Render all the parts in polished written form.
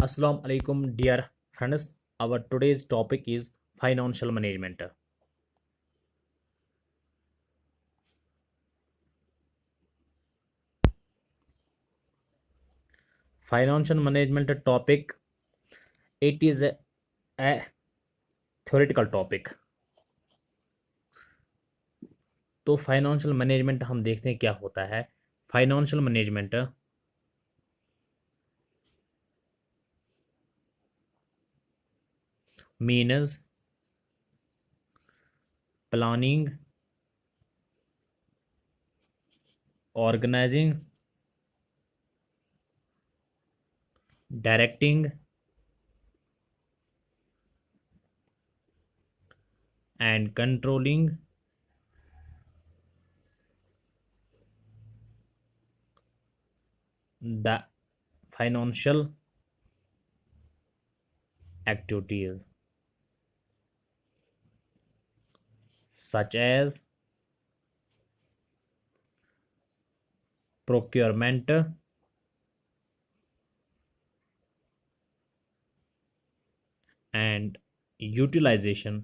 Assalamu alaikum, dear friends. Our today's topic is financial management. Financial management topic. It is a theoretical topic. तो financial management हम देखते हैं क्या होता है. Financial management means planning, organizing, directing and controlling the financial activities such as procurement, and utilization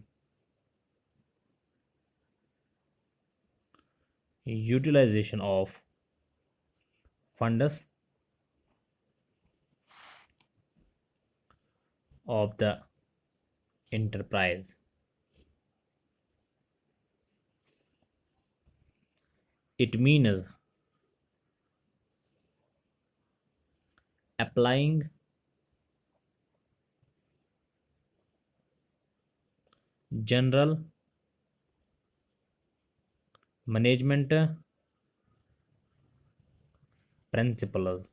of funds of the enterprise. It means applying general management principles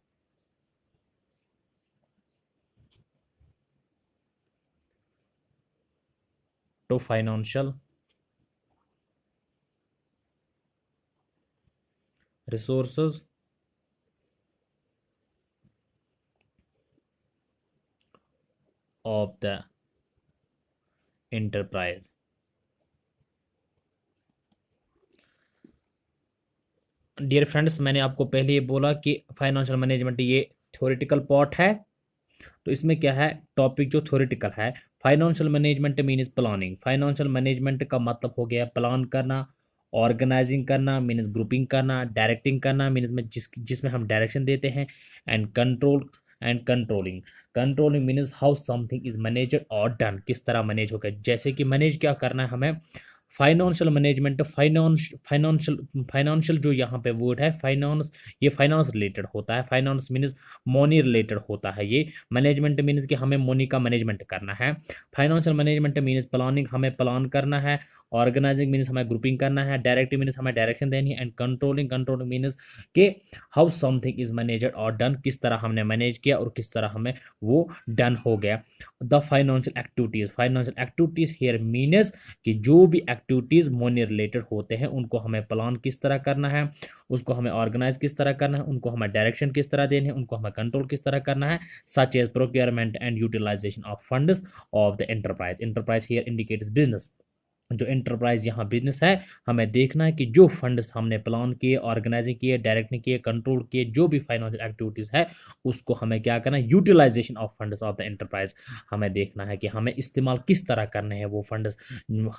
to financial resources of the enterprise. Dear friends, मैंने आपको पहले ये बोला कि financial management ये theoretical part है. तो इसमें क्या है, टॉपिक जो थ्योरेटिकल है. Financial management means planning. Financial management का मतलब हो गया प्लान करना, ऑर्गेनाइजिंग करना मीन्स ग्रुपिंग करना, डायरेक्टिंग करना मीन्स में जिसमें हम डायरेक्शन देते हैं, and control and controlling means how something is managed और डन, किस तरह मैनेज होगा. जैसे कि मैनेज क्या करना है हमें. फाइनेंशियल मैनेजमेंट फाइनेंशियल जो यहाँ पे वर्ड है फाइनेंस, ये फाइनेंस रिलेटेड होता है. फाइनेंस मीन्स मनी रिलेटेड होता है. ये मैनेजमेंट मीन्स कि हमें मनी का मैनेजमेंट करना है. फाइनेंशियल मैनेजमेंट मीन्स प्लानिंग, हमें प्लान करना है. ऑर्गेनाइजिंग मीन्स हमें ग्रुपिंग करना है. डायरेक्टिंग मीन्स हमें डायरेक्शन देनी है. एंड कंट्रोलिंग मीन्स कि हाउ समथिंग इज मैनेज्ड और डन, किस तरह हमने मैनेज किया और किस तरह हमें वो डन हो गया. The financial activities here means कि जो भी एक्टिविटीज मनी रिलेटेड होते हैं उनको हमें प्लान किस तरह करना है, उसको हमें ऑर्गेनाइज किस तरह करना है, उनको हमें डायरेक्शन किस तरह देने हैं, उनको हमें कंट्रोल किस तरह करना है. Such as procurement and utilisation of funds of the enterprise here indicates business. जो एंटरप्राइज यहाँ बिजनेस है, हमें देखना है कि जो फंड्स हमने प्लान किए, ऑर्गेनाइजिंग किए, डायरेक्टिंग किए, कंट्रोल किए, जो भी फाइनेंशियल एक्टिविटीज है उसको हमें क्या करना है, utilisation of funds of the enterprise. हमें देखना है कि हमें इस्तेमाल किस तरह करने हैं वो फंड्स,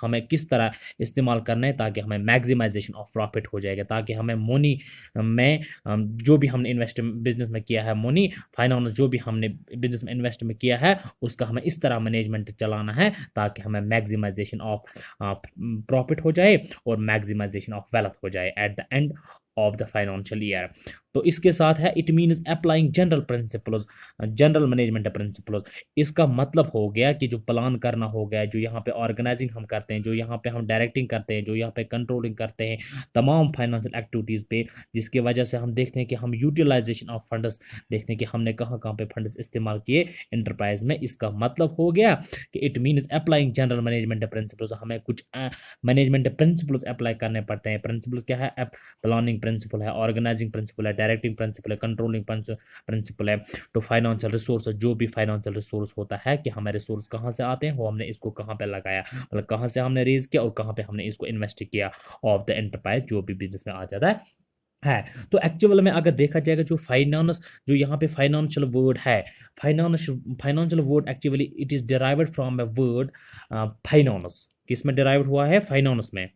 हमें किस तरह इस्तेमाल करना है ताकि हमें मैक्सिमाइजेशन ऑफ प्रॉफिट हो जाएगा, ताकि हमें मनी में जो भी हमने इन्वेस्ट बिजनेस में किया है, मनी फाइनेंस जो भी हमने बिजनेस में इन्वेस्ट में किया है उसका हमें इस तरह मैनेजमेंट चलाना है ताकि हमें मैक्सिमाइजेशन ऑफ प्रॉफिट हो जाए और मैक्सिमाइजेशन ऑफ वेल्थ हो जाए at the end of the financial year. तो इसके साथ है it means applying general management principles. इसका मतलब हो गया कि जो प्लान करना हो गया, जो यहाँ पे ऑर्गेनाइजिंग हम करते हैं, जो यहाँ पे हम डायरेक्टिंग करते हैं, जो यहाँ पे कंट्रोलिंग करते हैं तमाम फाइनेंशियल एक्टिविटीज़ पे, जिसकी वजह से हम देखते हैं कि हम यूटिलाइजेशन ऑफ फंड्स देखते हैं कि हमने कहाँ कहाँ पे फंड्स इस्तेमाल किए एंटरप्राइज में. इसका मतलब हो गया कि it means applying general management principles. हमें कुछ मैनेजमेंट प्रिंसिपल्स अप्लाई करने पड़ते हैं. प्रिंसिपल्स क्या है, प्लानिंग प्रिंसिपल है, ऑर्गेनाइजिंग प्रिंसिपल है, डायरेक्टिंग प्रिंसिपल है, कंट्रोलिंग प्रिंसिपल है. तो फाइनेंशियल रिसोर्स, जो भी फाइनेंशियल रिसोर्स होता है कि हमारे रिसोर्स कहाँ से आते हैं, वो हमने इसको कहाँ पे लगाया, मतलब कहाँ से हमने रेज किया और कहाँ पे हमने इसको इन्वेस्ट किया ऑफ द एंटरप्राइज, जो भी बिजनेस में आ जाता है है। तो एक्चुअल में अगर देखा जाएगा जो फाइनेंस, जो यहाँ पे फाइनेंशियल वर्ड है, financial word actually it is derived from a word finance. किस में डिराइव्ड हुआ है? फाइनेंस में।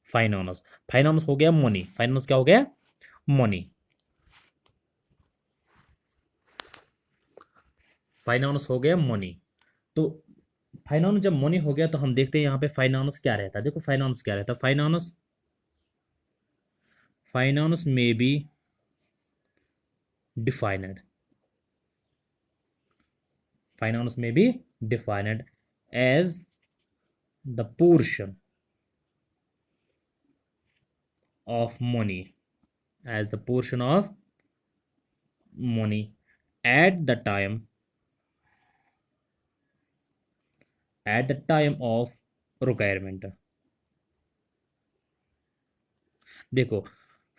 फाइनेंस, फाइनेंस हो गया मनी, फाइनेंस क्या हो गया? मनी। फाइनेंस हो गया मनी। तो फाइनेंस जब मनी हो गया तो हम देखते हैं यहाँ पे फाइनेंस क्या रहता है। देखो फाइनेंस क्या रहता है, फाइनेंस, फाइनेंस में be defined, finance may be defined as the portion of money, as the portion of money at the time, at the time of requirement। देखो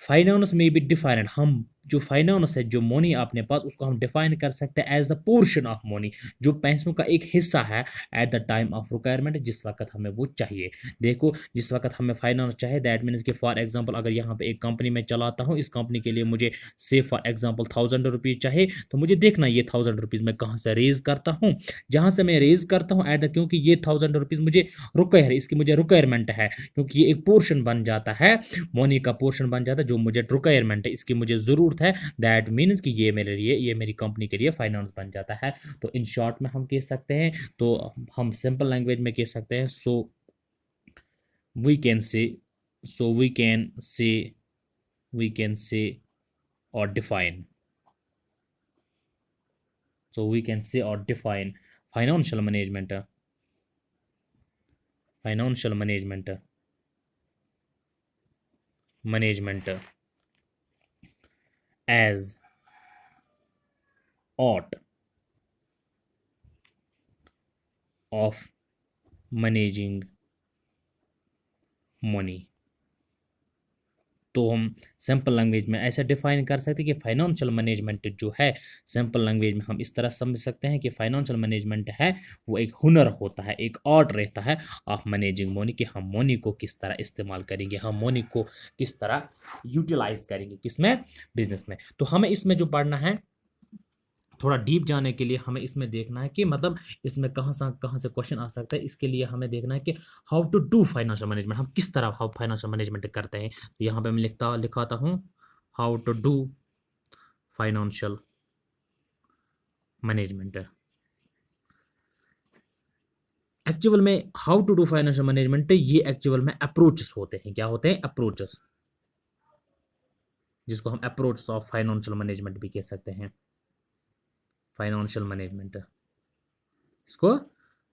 फाइनेंस में भी डिफाइंड, हम जो फाइनेंस है, जो मनी अपने पास, उसको हम डिफाइन कर सकते हैं as the portion of money, जो पैसों का एक हिस्सा है at the time of requirement, जिस वक्त हमें वो चाहिए। देखो जिस वक्त हमें फाइनेंस चाहिए, दैट मीन्स कि फॉर एग्जांपल अगर यहाँ पे एक कंपनी में चलाता हूँ, इस कंपनी के लिए मुझे से फॉर एग्जांपल 1000 रुपीज़ चाहिए, तो मुझे देखना ये 1000 रुपीज़ मैं कहाँ से रेज करता हूँ। जहाँ से मैं रेज करता हूँ एट द, क्योंकि ये 1000 रुपीज़ मुझे रिक्वायर, इसकी मुझे रिक्वायरमेंट है, क्योंकि ये एक पोर्शन बन जाता है, मनी का पोर्शन बन जाता है, जो मुझे रिक्वायरमेंट है, इसकी मुझे ज़रूरत है। दैट मीन्स कि ये मेरे लिए, ये मेरी कंपनी के लिए फाइनेंस बन जाता है। तो इन शॉर्ट में हम कह सकते हैं, तो हम सिंपल लैंग्वेज में कह सकते हैं, सो we can say, so we can say, we can say or define, so we can say or define financial management, financial management, management as art of managing money। तो हम सिंपल लैंग्वेज में ऐसा define कर सकते हैं कि financial management जो है, सिंपल लैंग्वेज में हम इस तरह समझ सकते हैं कि फाइनेंशियल मैनेजमेंट है वो एक हुनर होता है, एक आर्ट रहता है ऑफ मैनेजिंग मनी, कि हम मनी को किस तरह इस्तेमाल करेंगे, हम मनी को किस तरह यूटिलाइज करेंगे, किसमें? बिजनेस में। तो हमें इसमें जो पढ़ना है, थोड़ा डीप जाने के लिए हमें इसमें देखना है कि मतलब इसमें कहाँ से क्वेश्चन आ सकता है। इसके लिए हमें देखना है कि how to do financial management, हम किस तरह हाउ फाइनेंशियल मैनेजमेंट करते हैं। तो यहाँ पे मैं लिखाता हूँ how to do financial management. Actual में how to do financial management, ये एक्चुअल में अप्रोचेस होते हैं। क्या होते हैं? अप्रोचेस, जिसको हम अप्रोच ऑफ फाइनेंशियल मैनेजमेंट भी कह सकते हैं। फाइनेंशियल मैनेजमेंट, इसको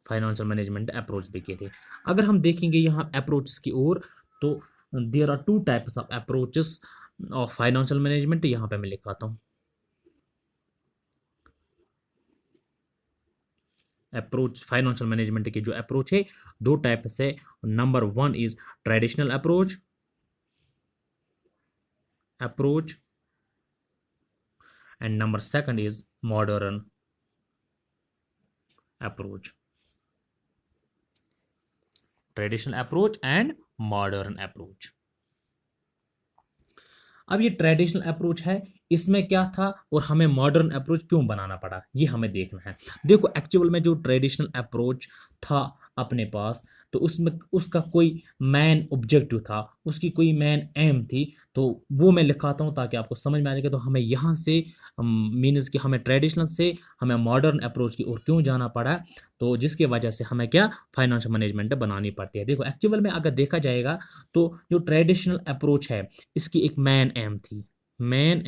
फाइनेंशियल मैनेजमेंट अप्रोच भी कहते हैं। अगर हम देखेंगे यहाँ अप्रोचेस की ओर, तो there are two types of approaches of financial management. यहाँ पे मैं लिखाता हूँ अप्रोच, फाइनेंशियल मैनेजमेंट के जो अप्रोच है दो टाइप से। Number one is traditional approach, and number second is modern approach, traditional approach and modern approach। अब ये ट्रेडिशनल अप्रोच है, इसमें क्या था और हमें मॉडर्न अप्रोच क्यों बनाना पड़ा, ये हमें देखना है। देखो एक्चुअल में जो ट्रेडिशनल अप्रोच था अपने पास, तो उसमें उसका कोई मेन ऑब्जेक्टिव था, उसकी कोई मेन एम थी, तो वो मैं लिखाता हूँ ताकि आपको समझ में आ जाएगा। तो हमें यहाँ से मीन्स कि हमें ट्रेडिशनल से हमें मॉडर्न अप्रोच की ओर क्यों जाना पड़ा, तो जिसकी वजह से हमें क्या फाइनेंशियल मैनेजमेंट बनानी पड़ती है। देखो एक्चुअल में अगर देखा जाएगा तो जो ट्रेडिशनल अप्रोच है, इसकी एक मेन एम थी, main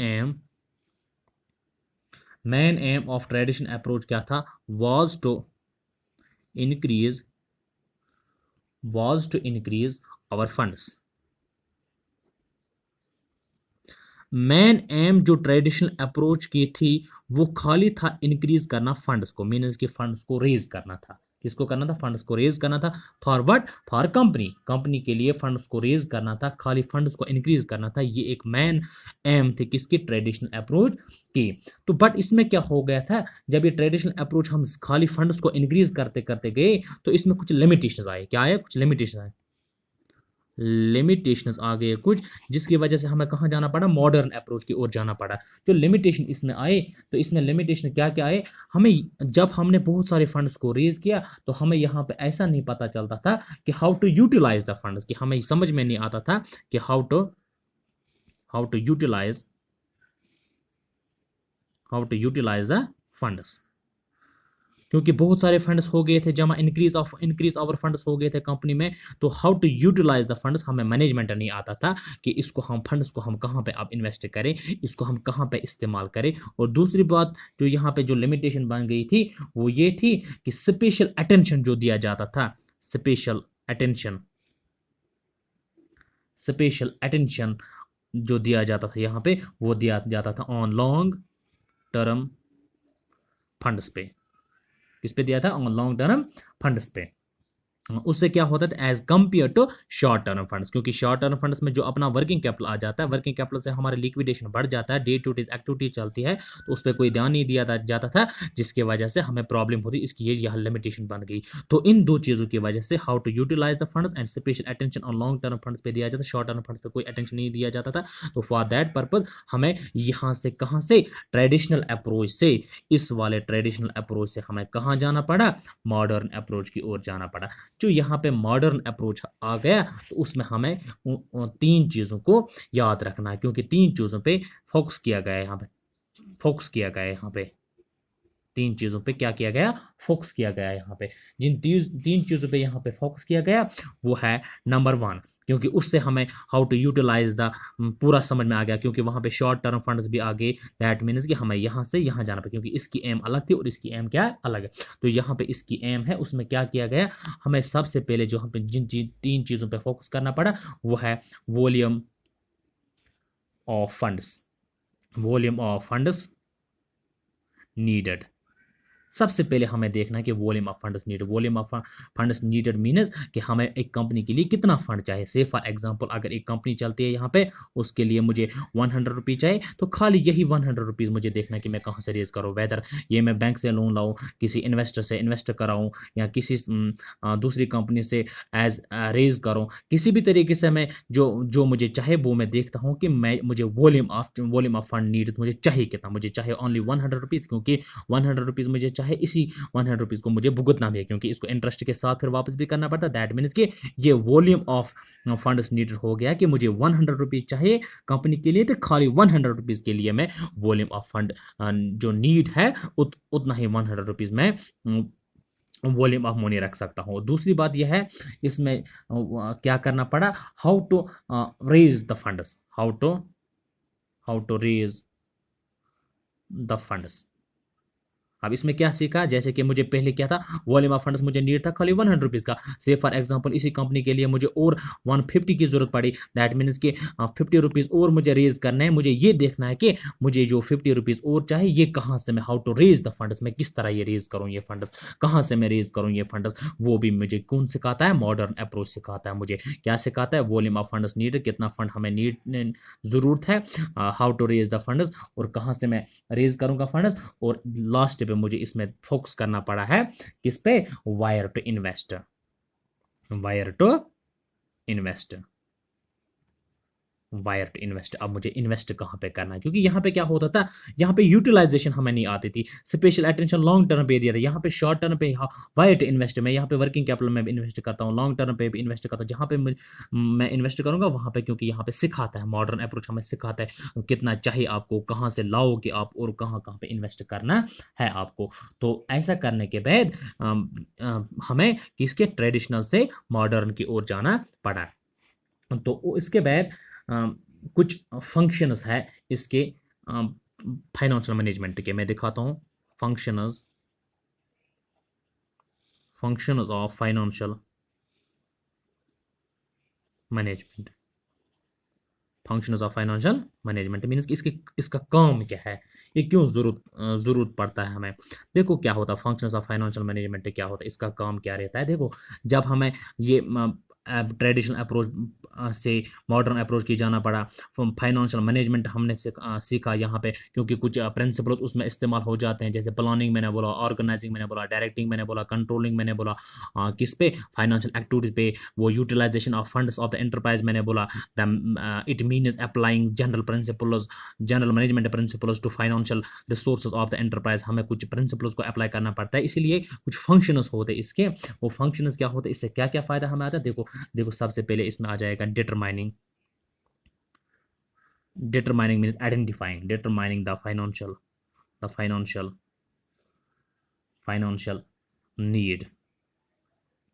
aim of traditional approach क्या था? Was to increase our funds. Main aim जो ट्रेडिशनल अप्रोच की थी वो खाली था इंक्रीज करना फंड्स को, मीन्स कि फंड्स को रेज करना था। किसको करना था? फंड्स को रेज करना था। For what? फॉर कंपनी के लिए फंड्स को रेज करना था, खाली फंड्स को इंक्रीज करना था। ये एक मेन एम थी किसकी? ट्रेडिशनल अप्रोच की। तो बट इसमें क्या हो गया था, जब ये ट्रेडिशनल अप्रोच हम खाली फंड्स को इंक्रीज करते करते गए, तो इसमें कुछ लिमिटेशन आए। क्या आए? कुछ लिमिटेशन आए। लिमिटेशंस आ गए कुछ, जिसकी वजह से हमें कहाँ जाना पड़ा, मॉडर्न अप्रोच की ओर जाना पड़ा। जो लिमिटेशन इसमें आए, तो इसमें लिमिटेशन क्या क्या आए, हमें जब हमने बहुत सारे फंड्स को रेज किया तो हमें यहाँ पे ऐसा नहीं पता चलता था कि how to utilise the funds, कि हमें समझ में नहीं आता था कि how to utilise the funds, क्योंकि बहुत सारे फंड्स हो गए थे जमा, इंक्रीज आवर फंड्स हो गए थे कंपनी में। तो how to utilise the funds हमें मैनेजमेंट नहीं आता था कि इसको हम फंड्स को हम कहाँ पे अब इन्वेस्ट करें, इसको हम कहाँ पे इस्तेमाल करें। और दूसरी बात जो यहाँ पे जो लिमिटेशन बन गई थी वो ये थी कि स्पेशल अटेंशन जो दिया जाता था, स्पेशल अटेंशन जो दिया जाता था यहाँ पे, वो दिया जाता था ऑन लॉन्ग टर्म फंड्स पे। किस पे दिया था, ऑन लॉन्ग टर्म फंड्स पे। उससे क्या होता था, as compare to short term funds, क्योंकि शॉर्ट टर्म फंड्स में जो अपना वर्किंग कैपिटल आ जाता है, वर्किंग कैपिटल से हमारे लिक्विडेशन बढ़ जाता है, डे टू डे एक्टिविटी चलती है, तो उस पर कोई ध्यान नहीं दिया जाता था, जिसकी वजह से हमें प्रॉब्लम होती, इसकी ये यहाँ लिमिटेशन बन गई। तो इन दो चीज़ों की वजह से how to utilise the funds and special attention on long term funds पे दिया जाता है, शॉर्ट टर्म फंड्स पे कोई अटेंशन नहीं दिया जाता था। तो फॉर दैट पर्पज हमें यहाँ से कहाँ से, ट्रेडिशनल अप्रोच से, इस वाले ट्रेडिशनल अप्रोच से हमें कहाँ जाना पड़ा, मॉडर्न अप्रोच की ओर जाना पड़ा। जो यहाँ पे मॉडर्न अप्रोच आ गया तो उसमें हमें तीन चीज़ों को याद रखना है, क्योंकि तीन चीज़ों पे फोकस किया गया है यहाँ पे तीन चीज़ों पे क्या किया गया, फोकस किया गया यहाँ पे। जिन तीन चीज़ों पे यहाँ पे फोकस किया गया वो है नंबर 1, क्योंकि उससे हमें हाउ टू यूटिलाइज द पूरा समझ में आ गया, क्योंकि वहाँ पे शॉर्ट टर्म फंड्स भी आ गए। दैट मीन्स कि हमें यहाँ से यहाँ जाना पड़ा, क्योंकि इसकी एम अलग थी और इसकी एम क्या अलग है। तो यहाँ पे इसकी एम है, उसमें क्या किया गया, हमें सबसे पहले जो हम पे तीन चीज़ों पर फोकस करना पड़ा वो है वॉल्यूम ऑफ फंड्स नीडेड। सबसे पहले हमें देखना है कि volume of funds needed means कि हमें एक कंपनी के लिए कितना फंड चाहिए। से फॉर एग्जांपल अगर एक कंपनी चलती है यहाँ पे, उसके लिए मुझे 100 रुपीज़ चाहिए, तो खाली यही 100 रुपीज़ मुझे देखना है कि मैं कहाँ से रेज करूँ, वेदर ये मैं बैंक से लोन लाऊँ, किसी इन्वेस्टर से इन्वेस्ट कराऊँ, या किसी दूसरी कंपनी से एज रेज करूँ, किसी भी तरीके से मैं जो मुझे चाहे वो मैं देखता हूँ कि मुझे वॉल्यूम ऑफ फंड नीड मुझे चाहिए कितना, मुझे चाहिए ओनली 100 रुपीज़, क्योंकि 100 रुपीज़ मुझे चाहे इसी 100 रुपीज़ को मुझे भुगतना भी है, क्योंकि इसको इंटरेस्ट के साथ फिर वापस भी करना पड़ता है। दैट मीन्स कि ये वॉल्यूम ऑफ फंड्स नीडेड हो गया कि मुझे 100 रुपीज़ चाहिए कंपनी के लिए, तो खाली 100 रुपीज़ के लिए मैं वॉल्यूम ऑफ फंड जो नीड है उतना ही 100 रुपीज़ में वॉल्यूम ऑफ मनी रख सकता हूँ। दूसरी बात यह है, इसमें क्या करना पड़ा, how to raise the funds, how to raise the funds. अब इसमें क्या सीखा, जैसे कि मुझे पहले क्या था, वॉल्यूम ऑफ फंड्स मुझे नीड था खाली 100 रुपीज़ का। से फॉर एग्जांपल इसी कंपनी के लिए मुझे और 150 की जरूरत पड़ी, दैट मीन्स कि 50 रुपीज़ और मुझे रेज करना है। मुझे ये देखना है कि मुझे जो 50 रुपीज़ और चाहिए ये कहाँ से, मैं how to raise the funds, मैं किस तरह ये रेज करूँ, ये फंड्स कहाँ से मैं रेज करूँ ये फंड्स, वो भी मुझे कौन सिखाता है, मॉडर्न अप्रोच सिखाता है। मुझे क्या सिखाता है, वॉल्यूम ऑफ फंड्स नीड, कितना फंड हमें ज़रूरत है, how to raise the funds और कहाँ से मैं रेज करूँगा फंड्स, और लास्ट पे मुझे इसमें फोकस करना पड़ा है किस पे, वायर टू इन्वेस्ट। अब मुझे इन्वेस्ट कहाँ पे करना है, क्योंकि यहाँ पे क्या होता था, यहाँ पे यूटिलाइजेशन हमें नहीं आती थी, स्पेशल अटेंशन लॉन्ग टर्म पे दिया था, यहाँ पे शॉर्ट टर्म पे वायर टू इन्वेस्ट, मैं यहाँ पे वर्किंग कैपिटल में भी इन्वेस्ट करता हूँ, लॉन्ग टर्म पे भी इन्वेस्ट करता हूँ, जहाँ पे मैं इन्वेस्ट करूँगा वहाँ पे, क्योंकि यहाँ पे सिखाता है मॉडर्न अप्रोच, हमें सिखाता है कितना चाहिए आपको, कहाँ से लाओगे आप और कहाँ कहाँ पे इन्वेस्ट करना है आपको। तो ऐसा करने के बाद हमें किसके, ट्रेडिशनल से मॉडर्न की ओर जाना पड़ा। तो इसके बाद कुछ फंक्शंस है इसके फाइनेंशियल मैनेजमेंट के, मैं दिखाता हूँ। Functions of financial management, means कि इसका काम क्या है, ये क्यों जरूरत पड़ता है हमें। देखो क्या होता है फंक्शंस ऑफ फाइनेंशियल मैनेजमेंट क्या होता है, इसका काम क्या रहता है। देखो जब हमें ये ट्रेडिशनल अप्रोच से मॉडर्न अप्रोच की जाना पड़ा। फाइनेंशियल मैनेजमेंट हमने सीखा यहाँ पे, क्योंकि कुछ प्रिंसिपल्स उसमें इस्तेमाल हो जाते हैं, जैसे प्लानिंग मैंने बोला, ऑर्गेनाइजिंग मैंने बोला, डायरेक्टिंग मैंने बोला, कंट्रोलिंग मैंने बोला, किस पे, फाइनेंशियल एक्टिविटीज पे, वो utilisation of funds of the enterprise मैंने बोला, it means applying general management principles to financial resources of the enterprise. हमें कुछ प्रिंसिपल्स को अप्लाई करना पड़ता है, इसीलिए कुछ फंक्शंस होते हैं इसके। वो फंक्शंस क्या होते हैं, इससे क्या क्या फायदा हमें आता है, देखो देखो सबसे पहले इसमें आ जाएगा determining means determining the financial need.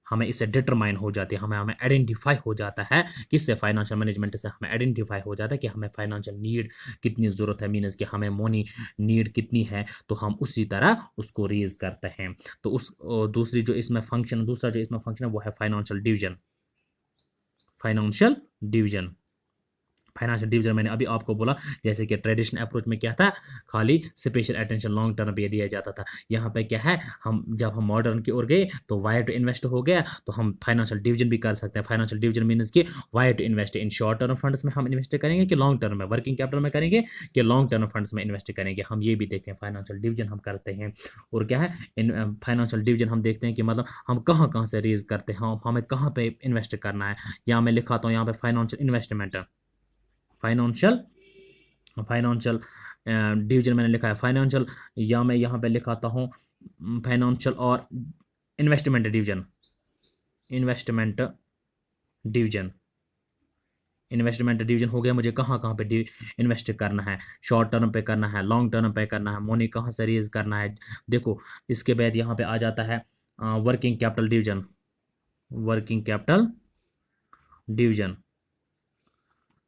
हमें इससे डिटरमाइन हो जाती है, हमें हमें आइडेंटिफाई हो जाता है, किससे, फाइनेंशियल मैनेजमेंट से हमें आइडेंटिफाई हो जाता है कि हमें फाइनेंशियल नीड कितनी ज़रूरत है, मीन्स कि हमें मनी नीड कितनी है, तो हम उसी तरह उसको रेज करते हैं। तो उस दूसरा जो इसमें फंक्शन है वो है फाइनेंशियल डिवीजन। फाइनेंशियल डिवीजन मैंने अभी आपको बोला, जैसे कि ट्रेडिशनल अप्रोच में क्या था, खाली स्पेशल अटेंशन लॉन्ग टर्म पे दिया जाता था। यहाँ पे क्या है, जब हम मॉडर्न की ओर गए तो वायर टू इन्वेस्ट हो गया, तो हम फाइनेंशियल डिवीजन भी कर सकते हैं। फाइनेंशियल डिवीजन मीन्स कि where to invest in short term funds में हम इन्वेस्ट करेंगे कि लॉन्ग टर्म में वर्किंग कैपिटल में करेंगे कि लॉन्ग टर्म फंड्स में इन्वेस्ट करेंगे, हम ये भी देखते हैं। फाइनेंशियल डिवीजन हम करते हैं। और क्या है, इन फाइनेंशियल डिवीजन हम देखते हैं कि मतलब हम कहाँ कहाँ से रेज करते हैं, हमें कहाँ पे इन्वेस्ट करना है। यहाँ मैं लिखाता हूँ, यहाँ पे फाइनेंशियल इन्वेस्टमेंट, फाइनेंशियल डिवीजन मैंने लिखा है फाइनेंशियल, या मैं यहाँ पे लिखाता हूँ फाइनेंशियल और इन्वेस्टमेंट डिवीजन। इन्वेस्टमेंट डिवीजन हो गया, मुझे कहाँ कहाँ पे इन्वेस्ट करना है, शॉर्ट टर्म पे करना है, लॉन्ग टर्म पे करना है, मनी कहाँ से रेज करना है। देखो इसके बाद यहाँ पे आ जाता है working capital division.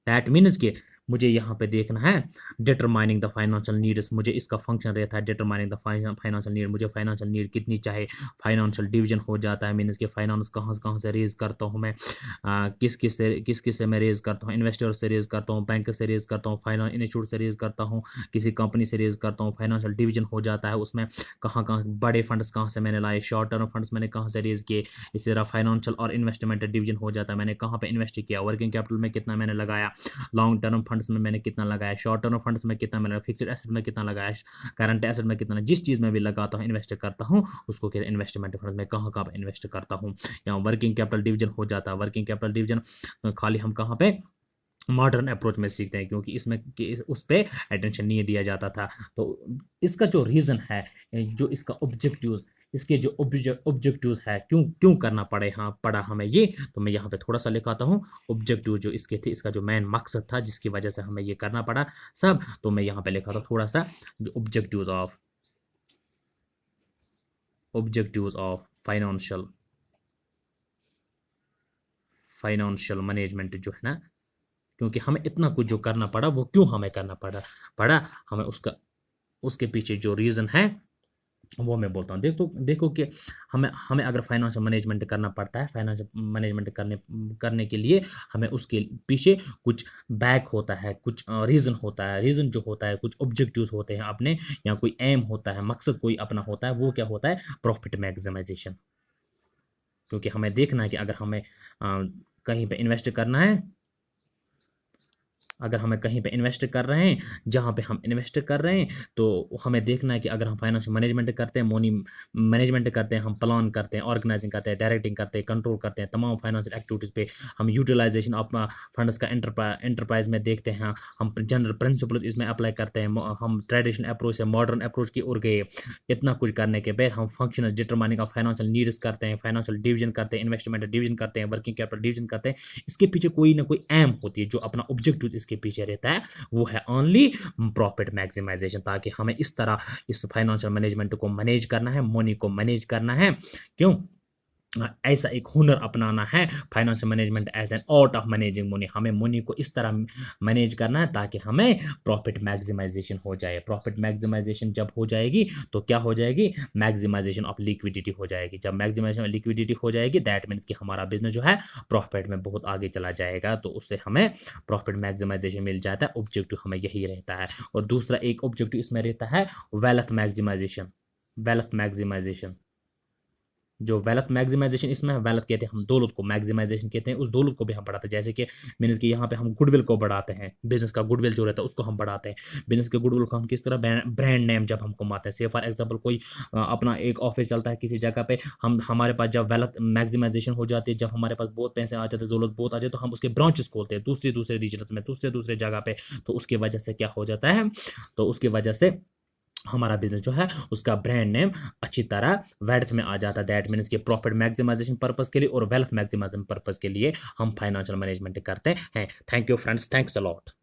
That means के मुझे यहाँ पे देखना है डिटरमाइनिंग द फाइनेंशियल नीड्स, मुझे इसका फंक्शन रहता है डिटरमाइनिंग द फाइनेंशियल नीड, मुझे फाइनेंशियल नीड कितनी चाहे। फाइनेंशियल डिवीजन हो जाता है, मीन्स के फाइनेंस कहाँ कहाँ से रेज करता हूँ मैं, किस किस से मैं रेज करता हूँ, इन्वेस्टर से रेज करता हूँ, बैंक से रेज करता हूँ, फाइनेंस इंस्टीट्यूट से रेज करता हूँ, किसी कंपनी से रेज करता हूँ। फाइनेंशियल डिवीजन हो जाता है, उसमें कहाँ कहाँ बड़े फंड्स कहाँ से मैंने लाए, शॉर्ट टर्म फंड्स मैंने कहाँ से रेज किए। इसी तरह फाइनेंशियल और इन्वेस्टमेंट डिवीजन हो जाता है, मैंने कहाँ पे इन्वेस्ट किया, वर्किंग कैपिटल में कितना मैंने लगाया, लॉन्ग टर्म फंड्स में मैंने कितना लगाया, शॉर्ट टर्म फंड्स में कितना मैंने, फिक्स्ड एसेट में कितना लगाया, करंट एसेट में कितना, जिस चीज़ में भी लगाता हूँ इन्वेस्ट करता हूँ उसको क्या इन्वेस्टमेंट फंड में कहाँ कहाँ इन्वेस्ट करता हूँ। यहाँ वर्किंग कैपिटल डिवीजन हो जाता है। वर्किंग कैपिटल डिवीजन खाली हम कहाँ पे मॉडर्न अप्रोच में सीखते हैं, क्योंकि इसमें उस पर अटेंशन नहीं दिया जाता था। तो इसका जो रीज़न है, जो इसका ऑब्जेक्टिव्स, इसके जो ऑब्जेक्टिव्स है, क्यों क्यों करना पड़ा हमें ये, तो मैं यहाँ पे थोड़ा सा लिखाता हूँ ऑब्जेक्टिव जो इसके थे, इसका जो मेन मकसद था जिसकी वजह से हमें ये करना पड़ा सब, तो मैं यहाँ पे लिखा था थोड़ा सा जो ऑब्जेक्टिव्स ऑफ फाइनेंशियल मैनेजमेंट जो है ना, क्योंकि हमें इतना कुछ जो करना पड़ा वो क्यों हमें करना पड़ा हमें उसके पीछे जो रीज़न है वो मैं बोलता हूँ। देखो कि हमें हमें अगर फाइनेंशियल मैनेजमेंट करना पड़ता है, फाइनेंशियल मैनेजमेंट करने के लिए हमें उसके पीछे कुछ बैक होता है, कुछ रीज़न होता है। रीज़न जो होता है, कुछ ऑब्जेक्टिव्स होते हैं अपने, या कोई एम होता है, मकसद कोई अपना होता है। वो क्या होता है, प्रॉफिट मैक्सिमाइजेशन। क्योंकि हमें देखना है कि अगर हमें कहीं पे इन्वेस्ट करना है, अगर हमें कहीं पे इन्वेस्ट कर रहे हैं, जहाँ पे हम इन्वेस्ट कर रहे हैं, तो हमें देखना है कि अगर हम फाइनेंशियल मैनेजमेंट करते हैं, मनी मैनेजमेंट करते हैं, हम प्लान करते हैं, ऑर्गेनाइजिंग करते हैं, डायरेक्टिंग करते हैं, कंट्रोल करते हैं, तमाम फाइनेंशियल एक्टिविटीज़ पे हम यूटिलाइजेशन ऑफ फंड्स का एंटरप्राइज में देखते हैं, हम जनरल प्रिंसिपल इसमें अप्लाई करते हैं, हम ट्रेडिशनल अप्रोच से मॉडर्न अप्रोच की ओर गए। इतना कुछ करने के बाद हम functional determining of financial needs करते हैं, फाइनेंशियल डिवीजन करते हैं, इन्वेस्टमेंट डिवीजन करते हैं, वर्किंग कैपिटल डिवीजन करते हैं। इसके पीछे कोई ना कोई एम होती है, जो अपना ऑब्जेक्टिव इसके पीछे रहता है, वो है ओनली प्रॉफिट मैक्सिमाइजेशन, ताकि हमें इस तरह इस फाइनेंशियल मैनेजमेंट को मैनेज करना है, मनी को मैनेज करना है। क्यों ऐसा एक हुनर अपनाना है, financial management as an art of managing money. हमें मनी को इस तरह मैनेज करना है ताकि हमें प्रॉफिट मैक्सिमाइजेशन हो जाए। प्रॉफिट मैक्सिमाइजेशन जब हो जाएगी तो क्या हो जाएगी, मैक्सिमाइजेशन ऑफ लिक्विडिटी हो जाएगी। जब मैक्सिमाइजेशन ऑफ लिक्विडिटी हो जाएगी, दैट मीन्स कि हमारा बिजनेस जो है प्रॉफिट में बहुत आगे चला जाएगा, तो उससे हमें प्रॉफिट मैक्सिमाइजेशन मिल जाता है। ऑब्जेक्टिव हमें यही रहता है। और दूसरा एक ऑब्जेक्टिव इसमें रहता है वेल्थ मैक्सिमाइजेशन। जो वेल्थ मैक्सिमाइजेशन इसमें वेल्थ कहते हैं हम, दौलत को मैक्सिमाइजेशन कहते हैं, उस दौलत को भी हम बढ़ाते हैं। जैसे कि मीन्स कि यहाँ पे हम गुडविल को बढ़ाते हैं, बिजनेस का गुडविल जो रहता है उसको हम बढ़ाते हैं। बिजनेस के गुडविल को हम किस तरह, ब्रांड नेम जब हम कमाते हैं, से फॉर एग्जाम्पल कोई अपना एक ऑफिस चलता है किसी जगह पे, हम हमारे पास जब वेल्थ मैक्सिमाइजेशन हो जाती है, जब हमारे पास बहुत पैसे आ जाते हैं, दौलत बहुत आ जाए, तो हम उसके ब्रांचेस खोलते हैं दूसरे दूसरे रीजन में, दूसरे दूसरे जगह पे। तो उसकी वजह से क्या हो जाता है, तो उसकी वजह से हमारा बिजनेस जो है उसका ब्रांड नेम अच्छी तरह वेल्थ में आ जाता है। दैट मीन्स कि प्रॉफिट मैक्सिमाइजेशन पर्पस के लिए और वेल्थ मैक्सिमाइजेशन पर्पस के लिए हम फाइनेंशियल मैनेजमेंट करते हैं। Thank you friends, thanks a lot.